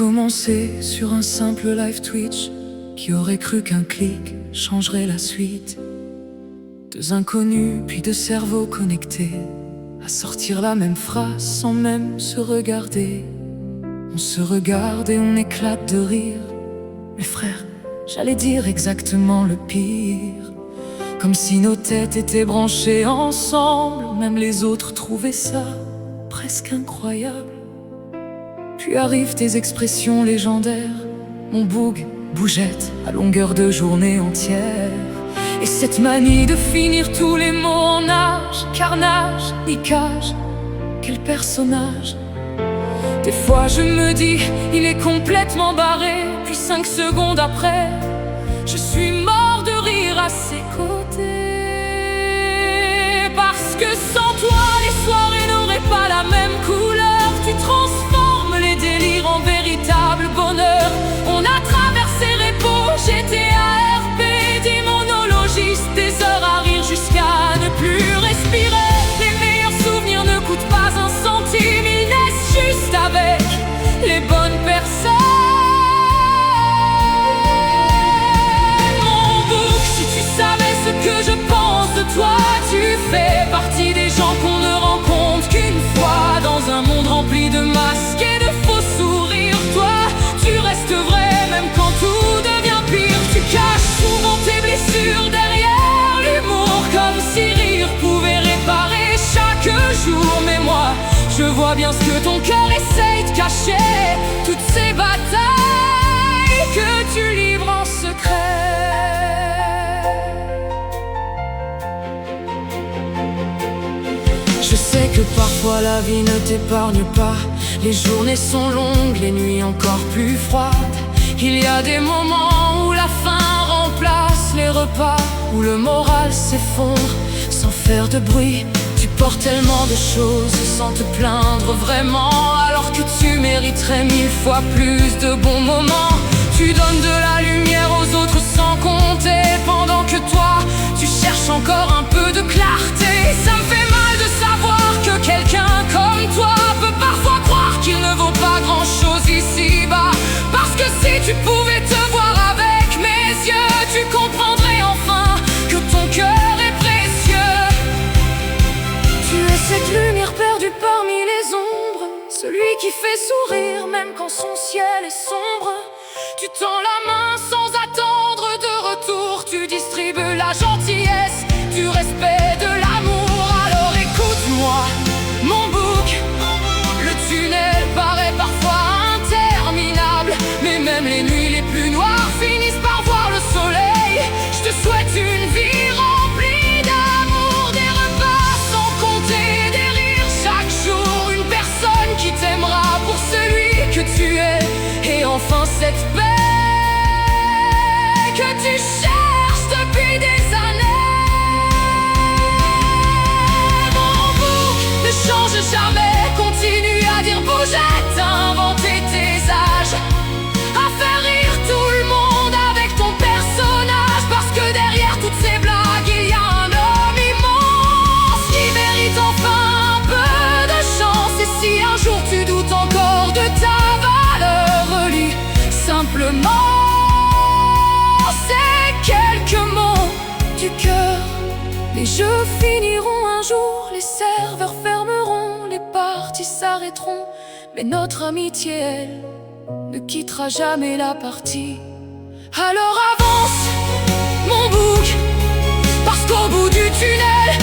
commencé sur un simple live Twitch. Qui aurait cru qu'un clic changerait la suite? Deux inconnus, puis deux cerveaux connectés, à sortir la même phrase sans même se regarder. On se regarde et on éclate de rire. Mais frère, j'allais dire exactement le pire. Comme si nos têtes étaient branchées ensemble. Même les autres trouvaient ça presque incroyable. Puis arrivent tes expressions légendaires. Mon boug, bougette, à longueur de journée entière. Et cette manie de finir tous les mots en âge. Carnage, niquage, quel personnage. Des fois je me dis, il est complètement barré. Puis 5 secondes après, je suis mort de rire à ses côtés. Parce que sans toi, les soirées n'auraient pas la même couleur. Tu transformes les délires en véritable bonheur. On a traversé Repo, GTA, RP, des monologistes, des heures à rire jusqu'à ne plus respirer. Les meilleurs souvenirs ne coûtent pas un centime, ils naissent juste avec les bonnes personnes. Mon bouc, si tu savais ce que je pense de toi, tu fais partie des gens qu'on ne rencontre qu'une fois. Dans un monde rempli de masques et de faux sourires, toi, tu restes vrai même quand tout devient pire. Tu caches souvent tes blessures derrière l'humour, comme si rire pouvait réparer chaque jour. Mais moi, je vois bien ce que ton cœur essaye de cacher, toutes ces batailles que tu livres en secret. Je sais que parfois la vie ne t'épargne pas. Les journées sont longues, les nuits encore plus froides. Il y a des moments où la faim remplace les repas, où le moral s'effondre sans faire de bruit. Tu portes tellement de choses sans te plaindre vraiment, alors que tu mériterais 1000 fois plus de bons moments. Tu donnes de la lumière aux autres sans compter, pendant que toi, tu cherches encore un peu de clarté. Ça me fait mal de savoir que quelqu'un comme toi peut parfois croire qu'il ne vaut pas grand-chose ici-bas. Parce que si tu pouvais te voir avec mes yeux, tu comprendrais enfin que ton cœur est précieux. Tu es cette lumière perdue parmi les ombres, celui qui fait sourire même quand son ciel est sombre. Tu tends la main sans attendre de retour, tu distribues la gentillesse, du respect, de l'amour. Alors écoute-moi, mon bouc, le tunnel paraît parfois interminable, mais même les nuits les plus noires finissent par voir le soleil. Je te souhaite une vie remplie d'amour, des repas sans compter, des rires chaque jour, une personne qui t'aimera pour celui que tu es, et enfin cette paix que tu cherches depuis des années. Mon bouc, ne change jamais, continue à dire bougette, à inventer tes âges, à faire rire tout le monde avec ton personnage. Parce que derrière toutes ces blagues, il y a un homme immense qui mérite enfin un peu de chance. Et si un jour tu doutes encore de ta valeur, relis simplement ces quelques mots du cœur. Les jeux finiront un jour, les serveurs fermeront, les parties s'arrêteront, mais notre amitié, elle, ne quittera jamais la partie. Alors avance, mon bouc, parce qu'au bout du tunnel,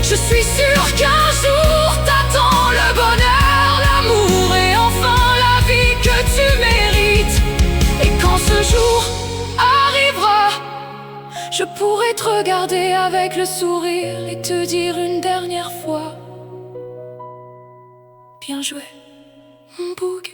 je suis sûr qu'un jour t'attend le bonheur, l'amour et enfin la vie que tu mérites. Et quand ce jour arrivera, je pourrai te regarder avec le sourire et te dire une dernière fois: bien joué, mon bouc.